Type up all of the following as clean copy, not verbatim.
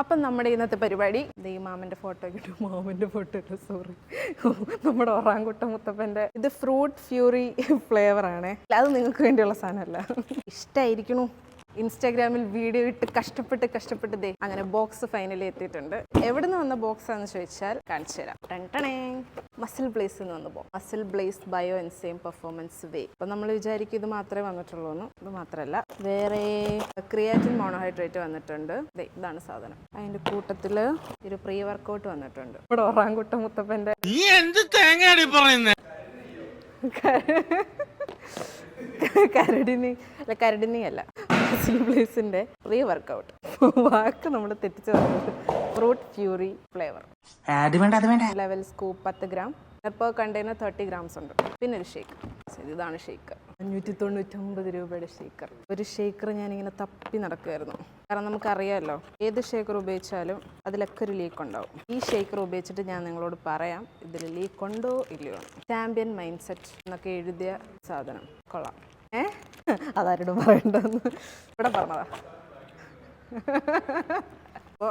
അപ്പം നമ്മുടെ ഇന്നത്തെ പരിപാടി ഈ മാമൻ്റെ ഫോട്ടോ കിട്ടും. മാമൻ്റെ ഫോട്ടോ ഇട്ടു, സോറി. നമ്മുടെ ഒറാങ്കുട്ട മുത്തപ്പൻ്റെ ഇത് ഫ്രൂട്ട് ഫ്യൂറി ഫ്ലേവർ ആണേ. അത് നിങ്ങൾക്ക് വേണ്ടിയുള്ള സാധനമല്ല. ഇഷ്ടമായിരിക്കണു. ഇൻസ്റ്റാഗ്രാമിൽ വീഡിയോ ഇട്ട് കഷ്ടപ്പെട്ട് ദേ അങ്ങനെ ബോക്സ് ഫൈനലി എത്തിയിട്ടുണ്ട്. എവിടെ നിന്ന് വന്ന ബോക്സ് ആണെന്ന് ചോദിച്ചാൽ കാണിച്ചു തരാം. ടൺടണേ, മസിൽ ബ്ലേസിൽ നിന്ന് വന്ന box. MuscleBlaze bio enzyme performance whey. അപ്പം നമ്മൾ വിചാരിക്കും ഇത് മാത്രമേ വന്നിട്ടുള്ളൂ എന്ന്. ഇത് മാത്രമല്ല, വേറെ ക്രിയാറ്റിൻ മോണോഹൈഡ്രേറ്റ് വന്നിട്ടുണ്ട്. ഇതാണ് സാധനം. അതിൻ്റെ കൂട്ടത്തിൽ ഒരു പ്രീ വർക്കൗട്ട് വന്നിട്ടുണ്ട്. ഇവിടെ ഒറാങ്കുട്ട മുത്തപ്പൻ്റെ കരടിനി അല്ല, മസിൽ ബ്ലേസിന്റെ പ്രീ വർക്കൗട്ട്. വാക്ക് നമ്മൾ തെറ്റിച്ച് പറഞ്ഞത്. Fruit fury flavour. Level scoop 10 gram. Per container 30 grams ഉണ്ട്. പിന്നെ ഒരു ഷേക്ക്. ഇതാണ് ഷേക്കർ. 599 രൂപയുടെ ഷേക്കർ. ഒരു ഷേക്കർ ഞാനിങ്ങനെ തപ്പി നടക്കുമായിരുന്നു. കാരണം നമുക്കറിയാമല്ലോ, ഏത് ഷേക്കർ ഉപയോഗിച്ചാലും അതിലൊക്കെ ഒരു ലീക്ക് ഉണ്ടാവും. ഈ ഷേക്കർ ഉപയോഗിച്ചിട്ട് ഞാൻ നിങ്ങളോട് പറയാം ഇതിൽ ലീക്ക് ഉണ്ടോ ഇല്ലയോ. ചാമ്പ്യൻ മൈൻഡ് സെറ്റ് എന്നൊക്കെ എഴുതിയ സാധനം കൊള്ളാം. അതാരോടും പറയണ്ടെന്ന് ഇവിടെ പറഞ്ഞതാ. അപ്പോൾ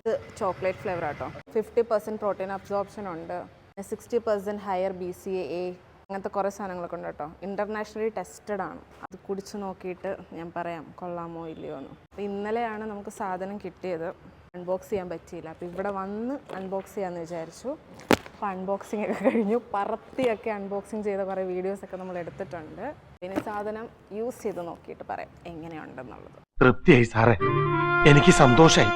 ഇത് ചോക്ലേറ്റ് ഫ്ലേവർ ആട്ടോ. 50% പ്രോട്ടീൻ അബ്സോർപ്ഷൻ ഉണ്ട്. 60% ഹയർ BCAA അങ്ങനത്തെ കുറേ സാധനങ്ങളൊക്കെ ഉണ്ട് കേട്ടോ. ഇൻ്റർനാഷണലി ടെസ്റ്റഡ് ആണ്. അത് കുടിച്ച് നോക്കിയിട്ട് ഞാൻ പറയാം കൊള്ളാമോ ഇല്ലയോ എന്ന്. അപ്പോൾ ഇന്നലെയാണ് നമുക്ക് സാധനം കിട്ടിയത്. അൺബോക്സ് ചെയ്യാൻ പറ്റിയില്ല. അപ്പോൾ ഇവിടെ വന്ന് അൺബോക്സ് ചെയ്യാമെന്ന് വിചാരിച്ചു. അപ്പോൾ അൺബോക്സിംഗ് ഒക്കെ കഴിഞ്ഞു. പറത്തിയൊക്കെ അൺബോക്സിങ് ചെയ്ത കുറേ വീഡിയോസൊക്കെ നമ്മൾ എടുത്തിട്ടുണ്ട്. പിന്നെ സാധനം യൂസ് ചെയ്ത് നോക്കിയിട്ട് പറയാം എങ്ങനെയുണ്ടെന്നുള്ളത്. തൃപ്തിയായി സാറേ, എനിക്ക് സന്തോഷമായി.